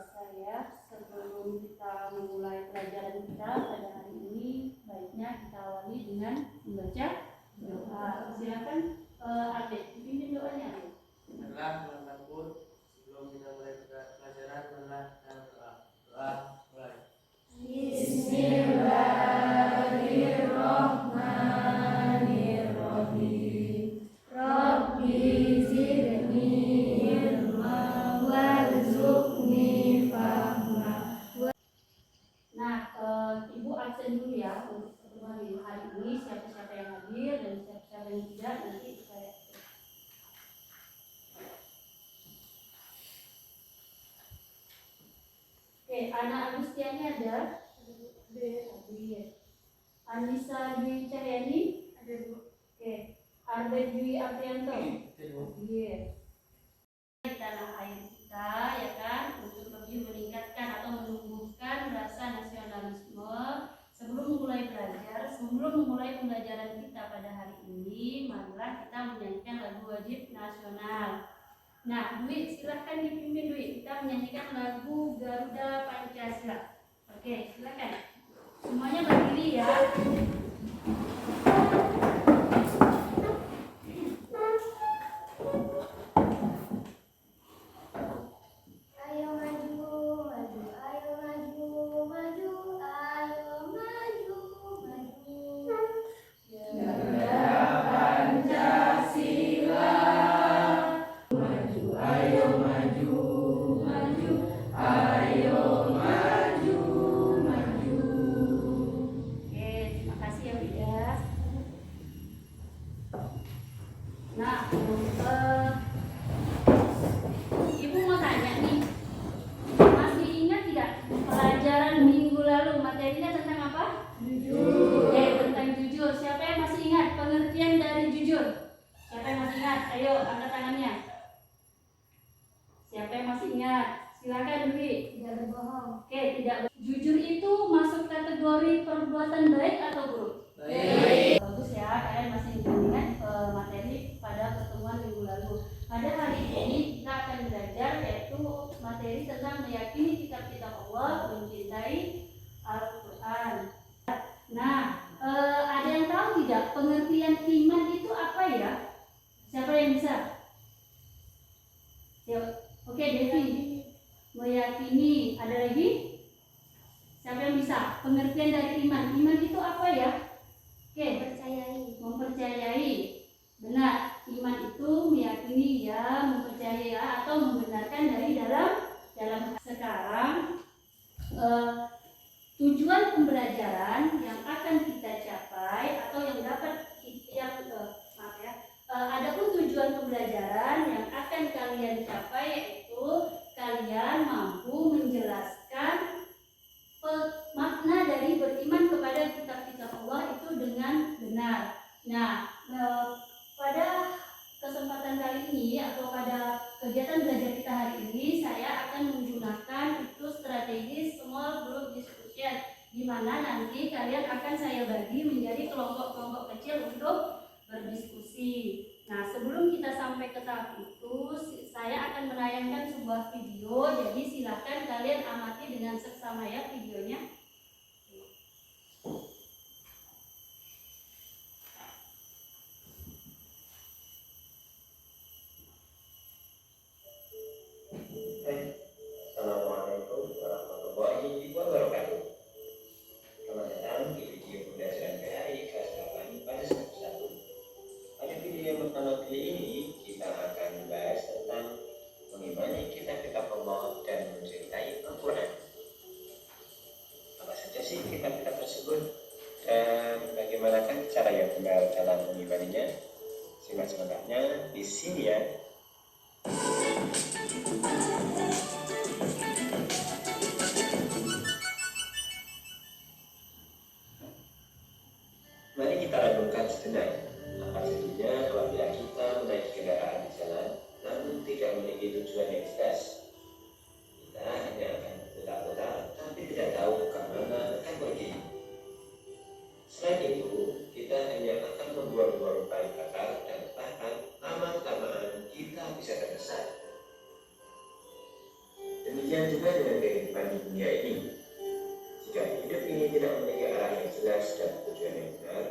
biasa ya, sebelum kita memulai pelajaran kita pada hari ini, baiknya kita awali dengan membaca doa. Silakan Adek, pimpin doanya. Adalah teman-temanku, sebelum kita mulai pelajaran, marilah kita berdoa. Doa mulai. Bismillahirrahmanirrahim. Rabbi zidni ilma warzuqni fahma. Nah, Ibu absen dulu ya untuk pertemuan hari ini. Siapa-siapa yang hadir dan siapa-siapa yang tidak nanti saya. Oke, Ana Agustiani ada? Hadir. Anissa Dwi Cahyani? Ada, Bu. Oke. Arben Dwi Aprianto? Hadir. Di tanah air kita ya kan, untuk lebih meningkatkan atau menumbuhkan rasa nasionalisme sebelum memulai pembelajaran kita pada hari ini, marilah kita menyanyikan lagu wajib nasional. Nah, Dwi silahkan dipimpin Dwi, kita menyanyikan lagu Garuda Pancasila. Oke, silakan. Semuanya berdiri ya. Ibu mau tanya nih, masih ingat tidak pelajaran minggu lalu materinya tentang apa? Jujur. Tentang jujur. Siapa yang masih ingat pengertian dari jujur? Siapa yang masih ingat? Ayo angkat tangannya. Siapa yang masih ingat? Silakan Dwi. Tidak berbohong. Oke, tidak. Jujur itu masuk kategori perbuatan baik atau buruk? Baik. Bagus ya, kalian masih ingat materi pada pertemuan minggu lalu. Pada hari ini kita akan belajar yaitu materi tentang meyakini kitab-kitab Allah, mencintai Al-Quran. Nah, ada yang tahu tidak pengertian iman itu apa ya? Siapa yang bisa? Oke, Devi. Meyakini. Ada lagi? Siapa yang bisa? Pengertian dari iman. Iman itu apa ya? Oke, mempercayai. Benar. Iman itu meyakini ya, mempercayai ya, atau membenarkan dari dalam sekarang tujuan pembelajaran yang akan kita capai atau yang dapat adapun tujuan pembelajaran yang akan kalian capai yaitu kalian mampu menjelaskan makna dari beriman kepada kitab-kitab Allah itu dengan benar. Nah, pada kesempatan kali ini atau pada kegiatan belajar kita hari ini, saya akan menggunakan itu strategi small group discussion, di mana nanti kalian akan saya bagi menjadi kelompok-kelompok kecil untuk berdiskusi. Nah, sebelum kita sampai ke tahap itu, saya akan menayangkan sebuah video, jadi silakan kalian amati dengan seksama ya videonya. Assalamualaikum warahmatullahi wabarakatuh. Selamat datang di video pembelajaran PAI kelas 8 pada semester 1. Pada video yang pertama kali ini kita akan membahas tentang mengimani kitab-kitab Allah dan mencintai Al-Quran. Apa saja sih kitab-kitab tersebut dan bagaimanakah cara yang benar dalam mengimaninya? Simak selengkapnya di sini ya. Mari kita renungkan sejenak. Apa jadinya apabila kita menaiki kendaraan di jalan namun tidak memiliki tujuan yang jelas? Kita hanya akan berputar-putar tapi tidak tahu kemana akan pergi. Selain itu, kita hanya akan membuang-buang bahan bakar dan bahkan lama-kelamaan juga dengan kehidupan di dunia ini. Jika hidup ini tidak memiliki arah yang jelas dan tujuan yang benar,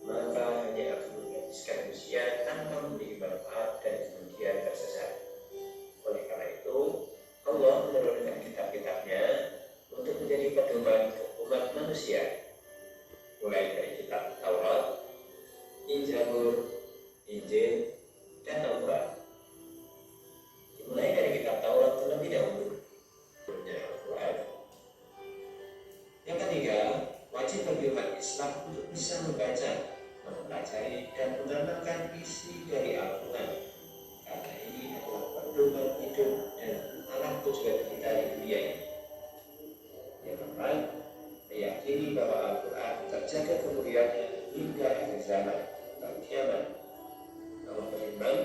maka hanya akan menghabiskan usia tanpa memiliki manfaat dan kemudian tersesat. Oleh karena itu, Allah menurunkan kitab-kitabnya untuk menjadi pedoman umat manusia, mulai dari kitab Taurat, Zabur, Injil, dan Al-Quran. Dimulai dari kitab Taurat terlebih dahulu, Al-Quran. Yang ketiga, wajib bagi umat Islam untuk bisa membaca, mempelajari, dan mengamalkan isi dari Al-Quran, karena ini adalah pedoman hidup dan alat tujuan kita di dunia ini. Yang keempat, meyakini bahwa Al-Quran terjaga kemuliaannya hingga akhir zaman atau kiamat. Allah berfirman,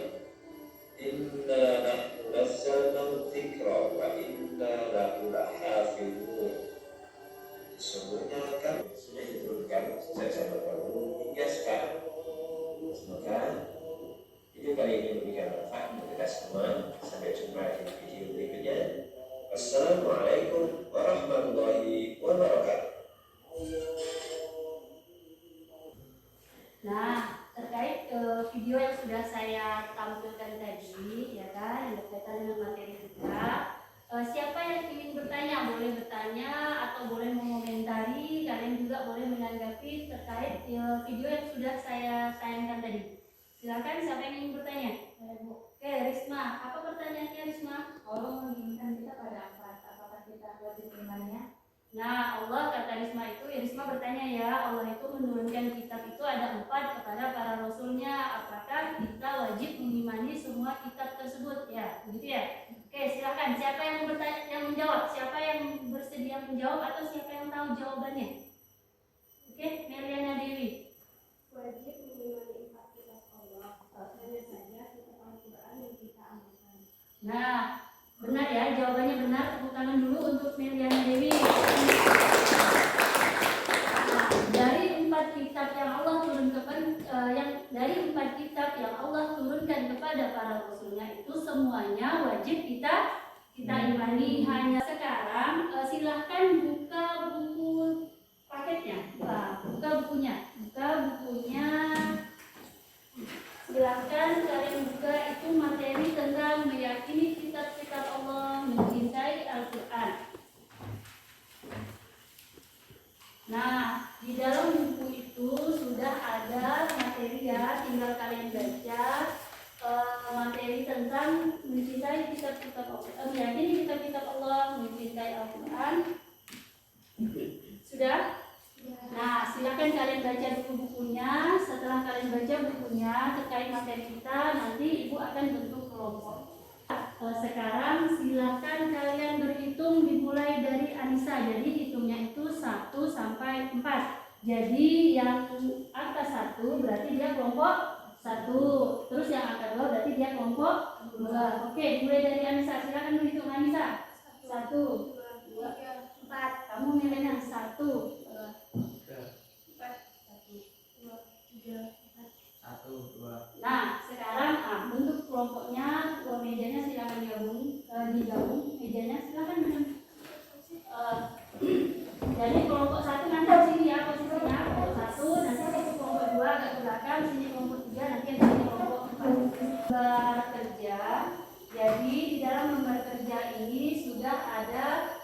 "Inna nahnu nazzalna dzikra wa inna lahu lahafizun." Sesungguhnya kami sudah diturunkan sejak zaman dahulu hingga sekarang. Semoga video kali ini memberikan manfaat untuk kita semua. Sampai jumpa di video berikutnya. Wassalamualaikum warahmatullahi wabarakatuh. Nah, terkait video yang sudah saya tampilkan tadi, ya kan, yang berkaitan dengan materi kita, siapa yang ingin bertanya boleh bertanya atau boleh mengomentari. Kalian juga boleh menanggapi terkait video yang sudah saya tayangkan tadi. Silakan, siapa yang ingin bertanya? Oke, Risma, apa pertanyaannya Risma? Allah menginginkan kita pada apa? Apakah kita wajib berimannya? Nah, Allah kata Risma itu, ya Risma bertanya ya, Allah itu menurunkan kitab itu ada 4 kepada para rasulnya. Apakah kita wajib mengimani semua kitab tersebut? Ya, begitu ya. Oke, silakan. Siapa yang bertanya, yang menjawab? Siapa yang bersedia menjawab atau siapa yang tahu jawabannya? Oke, Meliana Dewi. Wajib mengimani 4 kitab Allah. Hanya saja kitab Al-Quran yang kita amalkan. Nah, benar ya, jawabannya benar. Tepuk tangan dulu untuk Meliana Dewi. Nah, dari 4 kitab yang Allah turunkan, dari 4 kitab yang Allah turunkan kepada para rasulnya itu semuanya wajib kita imani. Hanya sekarang silahkan buka buku paketnya, buka bukunya. Silahkan kalian buka, itu materi tentang meyakini kitab-kitab Allah, mencintai Al-Quran. Nah, di dalam buku itu sudah ada materi ya, tinggal kalian baca materi tentang mencintai kitab-kitab Allah, meyakini kitab-kitab Allah, mencintai Al-Quran. Sudah? Nah, silakan kalian baca dulu bukunya. Setelah kalian baca bukunya terkait materi kita, nanti Ibu akan bentuk kelompok. Sekarang silakan kalian berhitung dimulai dari Anissa. Jadi hitungnya itu 1 sampai 4. Jadi yang angka 1 berarti dia kelompok 1. Terus yang angka 2 berarti dia kelompok 2. Oke, mulai dari Anissa. Silakan berhitung Anissa. 1, 2, 4. Kamu nilainya 1, 2, 1, 2. Nah, sekarang bentuk kelompoknya, mejanya silakan digabung. Mejanya silakan. Jadi kelompok 1 nanti di sini ya posisinya. Kelompok 1 nanti kelompok 2 agak ke belakang, sini kelompok 3 nanti ada di kelompok 4. Lembar kerja. Jadi di dalam lembar kerja ini sudah ada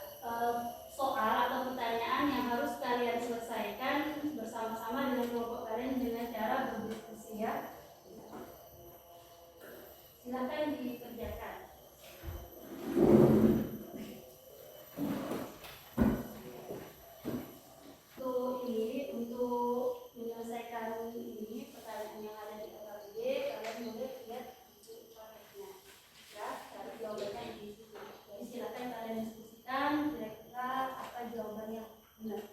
soal atau pertanyaan yang harus kalian selesaikan bersama-sama dengan kelompok kalian dengan cara berdiskusi ya. Silakan dikerjakan. Untuk menyelesaikan ini pertanyaan yang ada di atas B, kalian boleh lihat buku paketnya ya, cari jawabannya di situ. Jadi silakan kalian diskusikan kira-kira apa jawaban yang benar.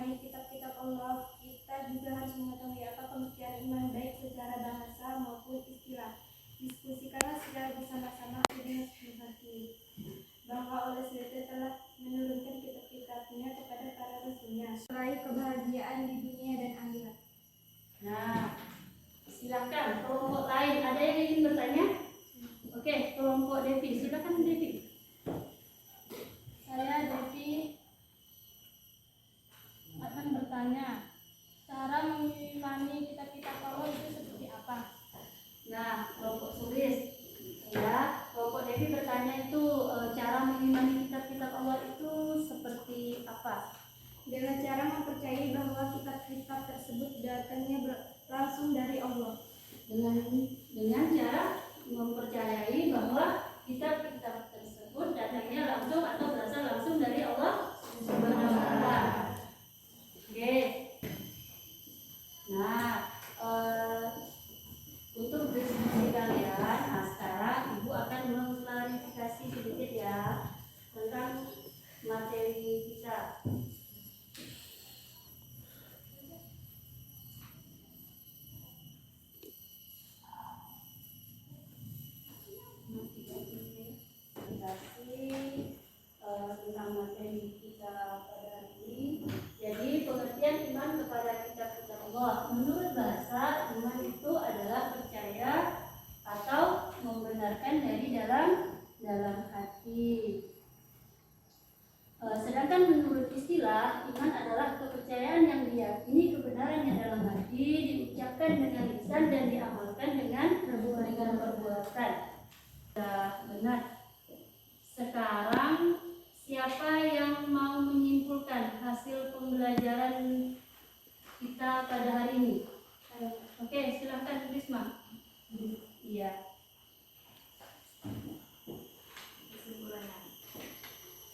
mengimani kitab-kitab Allah, kita juga harus mengetahui apa pengertian iman baik secara bahasa maupun istilah. Diskusikanlah secara bersama-sama dengan sepenuh hati bahwa Allah SWT telah menurunkan kitab-kitabnya kepada para rasulnya, meraih kebahagiaan di dunia dan akhirat. Nah, silakan kelompok lain ada yang ingin bertanya? Oke, kelompok Devi, silakan Devi. Saya Devi akan bertanya, cara mengimani kitab-kitab Allah itu seperti apa? Nah, kelompok Sulis, ya, kelompok Devi bertanya itu cara mengimani kitab-kitab Allah itu seperti apa? Dengan cara mempercayai bahwa kitab-kitab tersebut datangnya langsung dari Allah. Dengan cara mempercayai bahwa kitab-kitab tersebut datangnya langsung atau berasal langsung dari Allah Subhanahu wa Ta'ala. Oke. Nah, untuk diskusi kalian, nah sekarang Ibu akan mengklarifikasi sedikit ya tentang materi kita. Tentang materi kita pada hari ini. Jadi pengertian iman kepada kitab-kitab Allah menurut bahasa, iman itu adalah percaya atau membenarkan dari dalam hati. Sedangkan menurut istilah, iman adalah kepercayaan yang diyakini kebenarannya dalam hati, diucapkan dengan lisan dan diamalkan dengan perbuatan. Benar. Sekarang siapa yang mau menyimpulkan hasil pembelajaran kita pada hari ini? Oke, silahkan Risma. Iya. Kesimpulannya.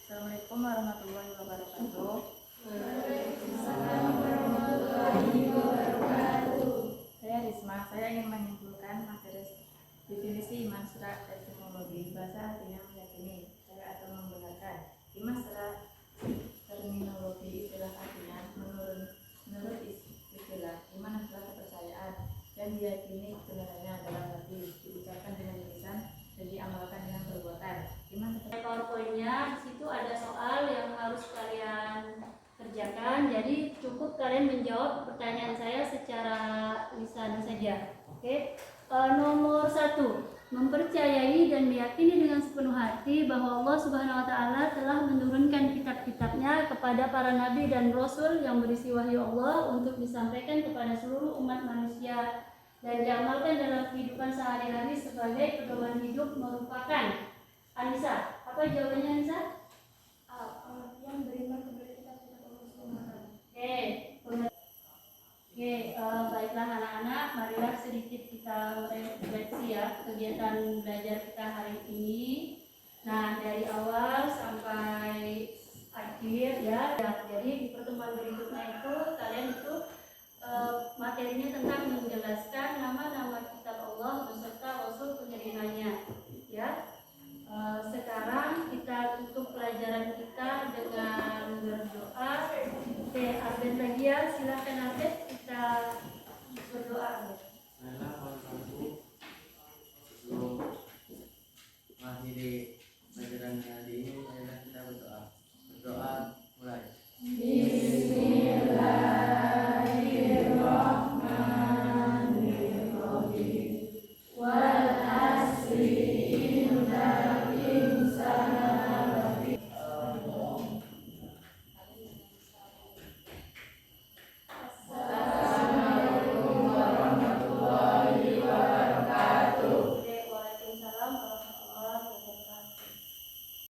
Assalamualaikum warahmatullahi wabarakatuh. Waalaikumsalam warahmatullahi wabarakatuh. Saya Risma. Saya ingin menyimpulkan materi definisi iman secara etimologi. Bahasa artinya meyakini, percaya atau membenarkan. Iman secara terminologi istilah artinya menurut istilah iman adalah kepercayaan dan diyakini kebenarannya dalam hati, diucapkan dengan lisan dan diamalkan dengan perbuatan. Iman PowerPoint-nya di situ ada soal yang harus kalian kerjakan. Jadi cukup kalian menjawab pertanyaan saya secara lisan saja. Oke. Nomor 1, mempercayai dan meyakini dengan sepenuh hati bahwa Allah Subhanahu wa Ta'ala telah menurunkan kitab-kitabnya kepada para nabi dan rasul yang berisi wahyu Allah untuk disampaikan kepada seluruh umat manusia dan diamalkan dalam kehidupan sehari-hari sebagai pedoman hidup merupakan. Anissa, apa jawabannya Anissa? Yang beriman kepada kitab-kitab Allah SWT. Oke, baiklah anak-anak, marilah sedikit kita refleksi ya kegiatan belajar kita hari ini. Nah, dari awal sampai akhir ya. Jadi di pertemuan berikutnya itu kalian itu materinya tentang menjelaskan nama-nama kitab Allah beserta rasul pengirimanya. Ya. Sekarang kita tutup pelajaran kita dengan berdoa. Oke, Arben lagi ya, silakan Arben kita berdoa. Saya mohon sebelum mengakhiri pelajaran hari